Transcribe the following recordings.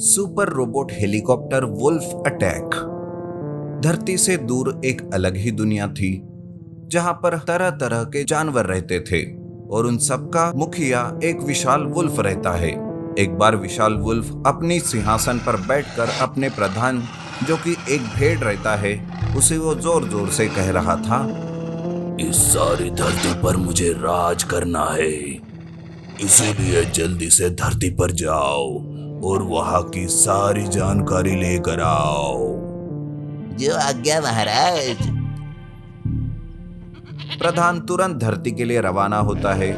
Super robot helicopter wolf attack. धरती से दूर एक अलग ही दुनिया थी जहां पर तरह तरह के जानवर रहते थे और उन सबका मुखिया एक विशाल वुल्फ रहता है। एक बार विशाल वुल्फ अपनी सिंहासन पर बैठकर अपने प्रधान जो कि एक भेड़ रहता है उसे वो जोर जोर से कह रहा था, इस सारी धरती पर मुझे राज करना है, इसीलिए जल्दी से धरती पर जाओ और वहां की सारी जानकारी लेकर आओ। जो आज्ञा महाराज। प्रधान तुरंत धरती के लिए रवाना होता है।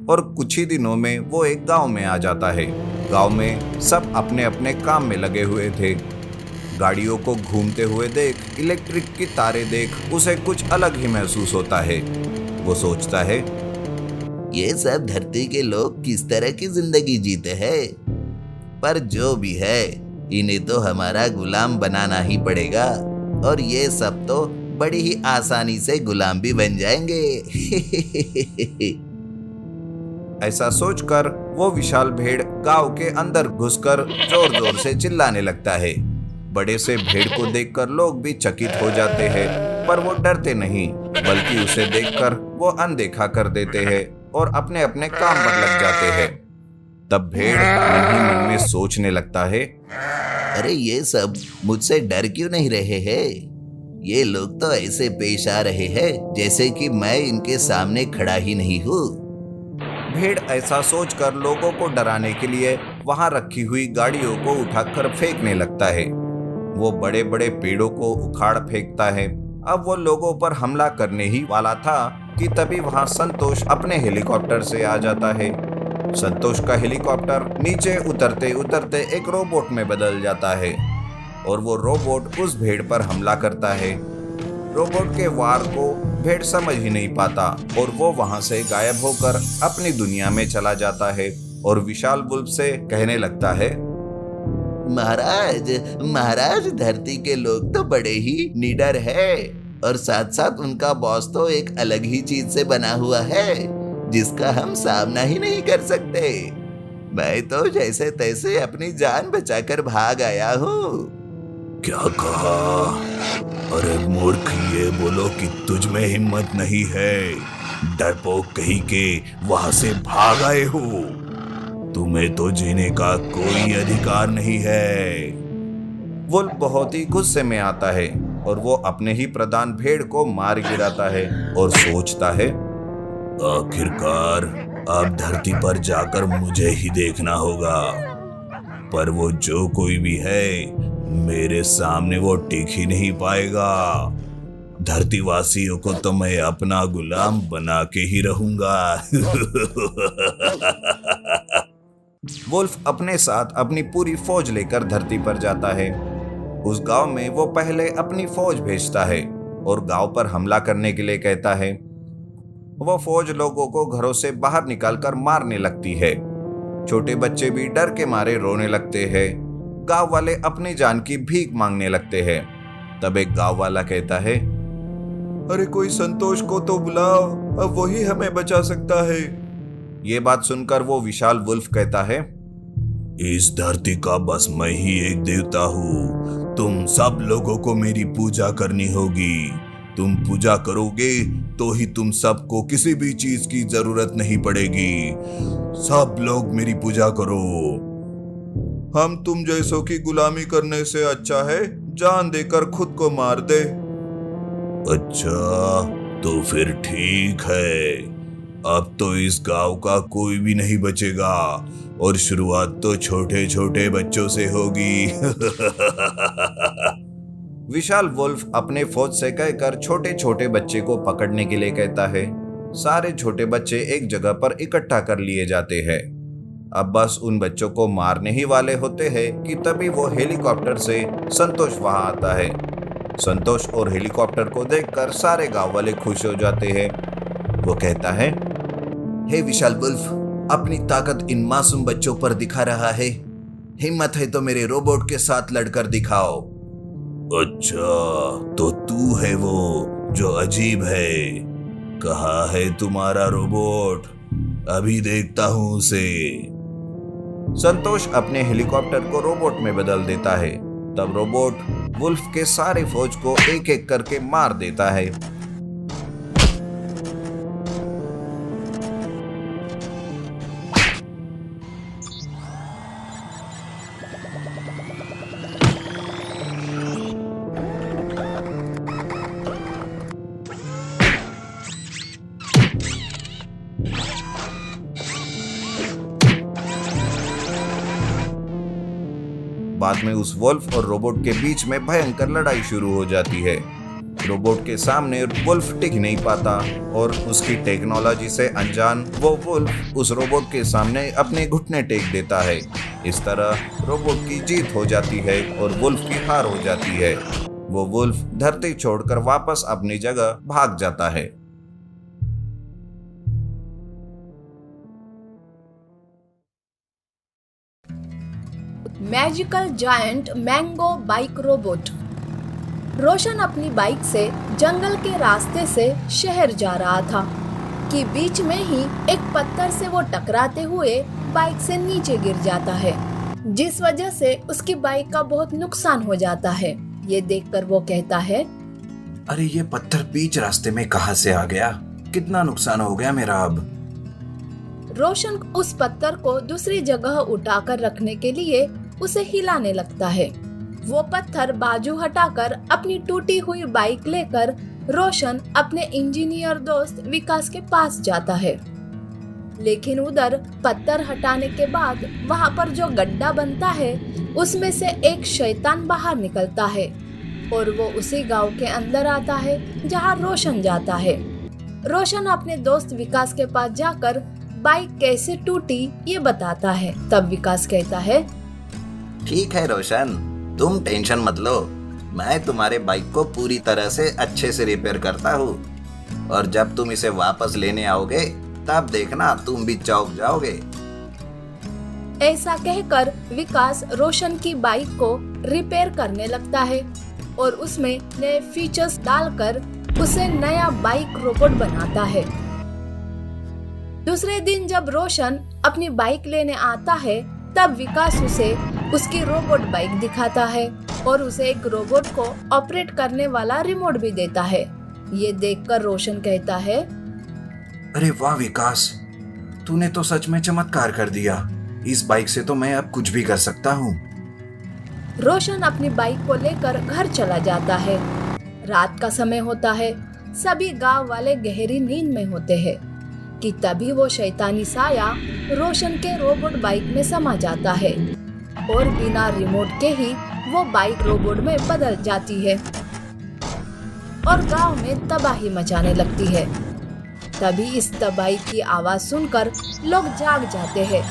और कुछ ही दिनों में वो एक गांव में आ जाता है। गांव में सब अपने अपने काम में लगे हुए थे। गाड़ियों को घूमते हुए देख, इलेक्ट्रिक की तारे देख उसे कुछ अलग ही महसूस होता है। वो सोचता है, ये सब धरती के लोग किस तरह की जिंदगी जीते हैं, पर जो भी है इन्हें तो हमारा गुलाम बनाना ही पड़ेगा और ये सब तो बड़ी ही आसानी से गुलाम भी बन जाएंगे। ऐसा सोचकर वो विशाल भेड़ गांव के अंदर घुसकर जोर जोर से चिल्लाने लगता है। बड़े से भेड़ को देखकर लोग भी चकित हो जाते हैं, पर वो डरते नहीं बल्कि उसे देखकर वो अनदेखा कर देते हैं और अपने अपने काम पर लग जाते हैं। तब भेड़ मन ही मन में सोचने लगता है, अरे ये सब मुझसे डर क्यों नहीं रहे हैं? ये लोग तो ऐसे पेश आ रहे हैं जैसे कि मैं इनके सामने खड़ा ही नहीं हूँ। भेड़ ऐसा सोचकर लोगों को डराने के लिए वहां रखी हुई गाड़ियों को उठाकर फेंकने लगता है। वो बड़े बड़े पेड़ों को उखाड़ फेंकता है। अब वो लोगों पर हमला करने ही वाला था कि तभी वहां संतोष अपने हेलीकॉप्टर से आ जाता है। संतोष का हेलीकॉप्टर नीचे उतरते उतरते एक रोबोट में बदल जाता है और वो रोबोट उस भेड़ पर हमला करता है। रोबोट के वार को भेड़ समझ ही नहीं पाता और वो वहां से गायब होकर अपनी दुनिया में चला जाता है और विशाल वुल्फ से कहने लगता है, महाराज धरती के लोग तो बड़े ही निडर है और साथ साथ उनका बॉस तो एक अलग ही चीज से बना हुआ है जिसका हम सामना ही नहीं कर सकते। मैं तो जैसे तैसे अपनी जान बचाकर भाग आया हूँ। क्या कहा? अरे मूर्ख, ये बोलो कि तुझ में हिम्मत नहीं है, डरपोक कहीं के वहां से भाग आए हो। तुम्हें तो जीने का कोई अधिकार नहीं है। वुल्फ बहुत ही गुस्से में आता है और वो अपने ही प्रधान भेड़ को मार गिराता है और सोचता है, आखिरकार अब धरती पर जाकर मुझे ही देखना होगा, पर वो जो कोई भी है मेरे सामने वो टिक ही नहीं पाएगा। धरतीवासियों को तो मैं अपना गुलाम बना के ही रहूंगा। वुल्फ अपने साथ अपनी पूरी फौज लेकर धरती पर जाता है। उस गांव में वो पहले अपनी फौज भेजता है और गांव पर हमला करने के लिए कहता है। वो फौज लोगों को घरों से बाहर निकालकर मारने लगती है। छोटे बच्चे भी डर के मारे रोने लगते हैं। गांव वाले अपनी जान की भीख मांगने लगते हैं। तब एक गांव वाला कहता है, अरे कोई संतोष को तो बुलाओ, अब वही हमें बचा सकता है। ये बात सुनकर वो विशाल वुल्फ कहता है, इस धरती का बस मैं ही एक देवता हूँ, तुम सब लोगों को मेरी पूजा करनी होगी। तुम पूजा करोगे तो ही तुम सबको किसी भी चीज की जरूरत नहीं पड़ेगी। सब लोग मेरी पूजा करो। हम तुम जैसों की गुलामी करने से अच्छा है जान देकर खुद को मार दे। अच्छा, तो फिर ठीक है। अब तो इस गांव का कोई भी नहीं बचेगा और शुरुआत तो छोटे छोटे बच्चों से होगी। विशाल वुल्फ अपने फौज से कहकर छोटे छोटे बच्चे को पकड़ने के लिए कहता है। सारे छोटे बच्चे एक जगह पर इकट्ठा कर लिए जाते हैं। अब बस उन बच्चों को मारने ही वाले होते हैं कि तभी वो हेलीकॉप्टर से संतोष वहां आता है। संतोष और हेलीकॉप्टर को देखकर सारे गांव वाले खुश हो जाते हैं। वो कहता है, हे विशाल वुल्फ, अपनी ताकत इन मासूम बच्चों पर दिखा रहा है। हिम्मत है तो मेरे रोबोट के साथ लड़कर दिखाओ। अच्छा, तो तू है वो जो अजीब है। कहाँ है तुम्हारा रोबोट? अभी देखता हूँ उसे। संतोष अपने हेलीकॉप्टर को रोबोट में बदल देता है। तब रोबोट वुल्फ के सारे फौज को एक एक करके मार देता है। बाद में उस वुल्फ और रोबोट के बीच में भयंकर लड़ाई शुरू हो जाती है। रोबोट के सामने वुल्फ टिक नहीं पाता और उसकी टेक्नोलॉजी से अनजान वो वुल्फ उस रोबोट के सामने अपने घुटने टेक देता है। इस तरह रोबोट की जीत हो जाती है और वुल्फ की हार हो जाती है। वो वुल्फ धरती छोड़कर वापस अपनी जगह भाग जाता है। Magical giant mango bike robot. Roshan अपनी बाइक से जंगल के रास्ते से शहर जा रहा था कि बीच में ही एक पत्थर से वो टकराते हुए बाइक से नीचे गिर जाता है, जिस वजह से उसकी बाइक का बहुत नुकसान हो जाता है। ये देखकर वो कहता है, अरे ये पत्थर बीच रास्ते में कहाँ से आ गया? कितना नुकसान हो गया मेरा अब। रोशन उस पत्थर को दूसरी जगह उठाकर रखने के लिए उसे हिलाने लगता है। वो पत्थर बाजू हटाकर अपनी टूटी हुई बाइक लेकर रोशन अपने इंजीनियर दोस्त विकास के पास जाता है। लेकिन उधर पत्थर हटाने के बाद वहाँ पर जो गड्ढा बनता है उसमें से एक शैतान बाहर निकलता है और वो उसी गांव के अंदर आता है जहाँ रोशन जाता है। रोशन अपने दोस्त विकास के पास जाकर बाइक कैसे टूटी ये बताता है। तब विकास कहता है, ठीक है रोशन, तुम टेंशन मत लो, मैं तुम्हारे बाइक को पूरी तरह से अच्छे से रिपेयर करता हूँ और जब तुम इसे वापस लेने आओगे तब देखना तुम भी चौंक जाओगे। ऐसा कहकर विकास रोशन की बाइक को रिपेयर करने लगता है और उसमें नए फीचर्स डालकर उसे नया बाइक रोबोट बनाता है। दूसरे दिन जब रोशन अपनी बाइक लेने आता है तब विकास उसे उसकी रोबोट बाइक दिखाता है और उसे एक रोबोट को ऑपरेट करने वाला रिमोट भी देता है। ये देखकर रोशन कहता है, अरे वाह विकास, तूने तो सच में चमत्कार कर दिया। इस बाइक से तो मैं अब कुछ भी कर सकता हूँ। रोशन अपनी बाइक को लेकर घर चला जाता है। रात का समय होता है, सभी गांव वाले गहरी नींद में होते हैं कि तभी वो शैतानी साया रोशन के रोबोट बाइक में समा जाता है और बिना रिमोट के ही वो बाइक रोबोट में बदल जाती है और गांव में तबाही मचाने लगती है। तभी इस तबाही की आवाज सुनकर लोग जाग जाते हैं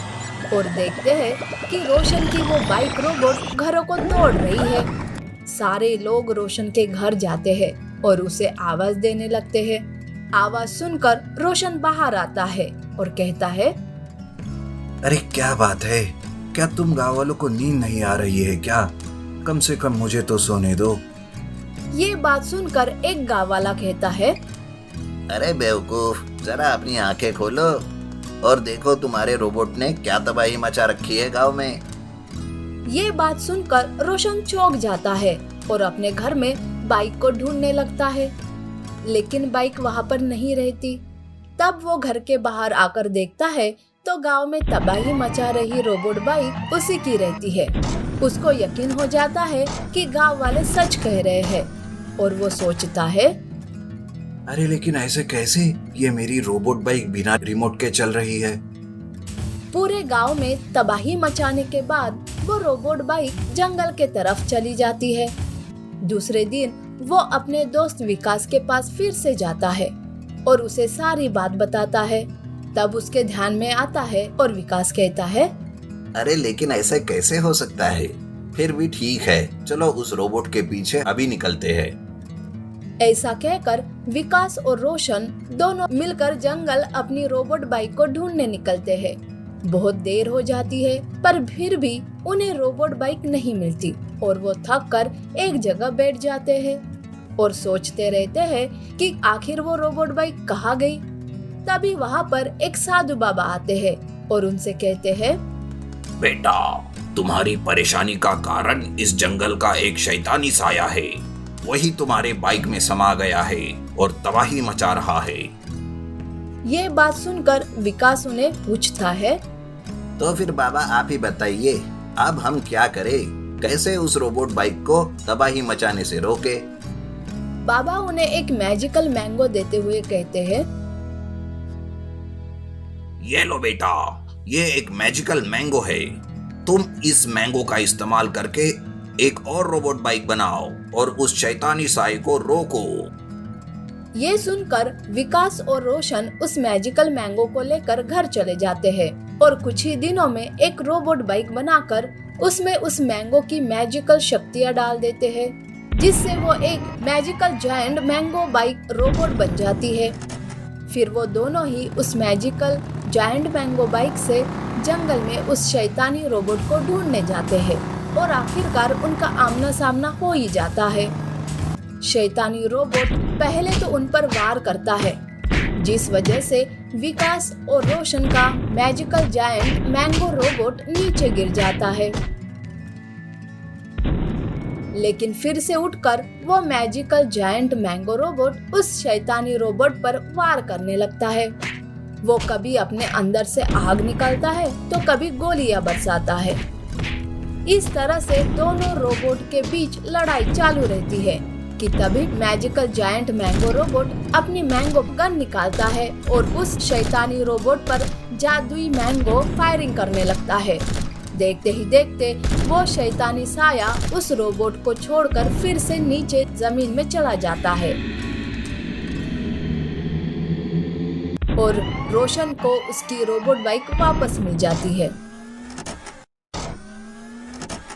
और देखते हैं कि रोशन की वो बाइक रोबोट घरों को तोड़ रही है। सारे लोग रोशन के घर जाते हैं और उसे आवाज देने लगते हैं। आवाज सुनकर रोशन बाहर आता है और कहता है, अरे क्या बात है, क्या तुम गाँव वालों को नींद नहीं आ रही है क्या? कम से कम मुझे तो सोने दो। ये बात सुनकर एक गाँव वाला कहता है, अरे बेवकूफ, जरा अपनी आंखें खोलो और देखो तुम्हारे रोबोट ने क्या तबाही मचा रखी है गांव में। ये बात सुनकर रोशन चौंक जाता है और अपने घर में बाइक को ढूंढने लगता है, लेकिन बाइक वहाँ पर नहीं रहती। तब वो घर के बाहर आकर देखता है तो गांव में तबाही मचा रही रोबोट बाइक उसी की रहती है। उसको यकीन हो जाता है कि गांव वाले सच कह रहे हैं और वो सोचता है, अरे लेकिन ऐसे कैसे? ये मेरी रोबोट बाइक बिना रिमोट के चल रही है। पूरे गांव में तबाही मचाने के बाद वो रोबोट बाइक जंगल के तरफ चली जाती है। दूसरे दिन वो अपने दोस्त विकास के पास फिर से जाता है और उसे सारी बात बताता है। तब उसके ध्यान में आता है और विकास कहता है, अरे लेकिन ऐसे कैसे हो सकता है? फिर भी ठीक है, चलो उस रोबोट के पीछे अभी निकलते हैं। ऐसा कहकर विकास और रोशन दोनों मिलकर जंगल अपनी रोबोट बाइक को ढूंढने निकलते हैं। बहुत देर हो जाती है पर फिर भी उन्हें रोबोट बाइक नहीं मिलती और वो थक कर एक जगह बैठ जाते हैं और सोचते रहते हैं कि आखिर वो रोबोट बाइक कहाँ गई। तभी वहाँ पर एक साधु बाबा आते हैं और उनसे कहते हैं, बेटा, तुम्हारी परेशानी का कारण इस जंगल का एक शैतानी साया है। वही तुम्हारे बाइक में समा गया है और तबाही मचा रहा है। ये बात सुनकर विकास उन्हें पूछता है, तो फिर बाबा आप ही बताइए, अब हम क्या करें? कैसे उस रोबोट बाइक को तबाही मचाने से रोके? बाबा उन्हें एक मैजिकल मैंगो देते हुए कहते हैं, ये लो बेटा, ये एक मैजिकल मैंगो है। तुम इस मैंगो का इस्तेमाल करके एक और रोबोट बाइक बनाओ और उस शैतानी साए को रोको। ये सुनकर विकास और रोशन उस मैजिकल मैंगो को लेकर घर चले जाते हैं और कुछ ही दिनों में एक रोबोट बाइक बनाकर उसमें उस मैंगो की मैजिकल शक्तियाँ डाल देते हैं, जिससे वो एक magical giant mango bike robot बन जाती है। फिर वो दोनों ही उस मैजिकल जायंट मैंगो बाइक से जंगल में उस शैतानी रोबोट को ढूंढने जाते हैं और आखिरकार उनका आमना सामना हो ही जाता है। शैतानी रोबोट पहले तो उन पर वार करता है, जिस वजह से विकास और रोशन का मैजिकल जायंट मैंगो रोबोट नीचे गिर जाता है। लेकिन फिर से उठकर वो मैजिकल जायंट मैंगो रोबोट उस शैतानी रोबोट पर वार करने लगता है। वो कभी अपने अंदर से आग निकालता है तो कभी गोलियां बरसाता है। इस तरह से दोनों रोबोट के बीच लड़ाई चालू रहती है कि तभी मैजिकल जायंट मैंगो रोबोट अपनी मैंगो गन निकालता है और उस शैतानी रोबोट पर जादुई मैंगो फायरिंग करने लगता है। देखते ही देखते वो शैतानी साया उस रोबोट को छोड़कर फिर से नीचे जमीन में चला जाता है और रोशन को उसकी रोबोट बाइक वापस मिल जाती है।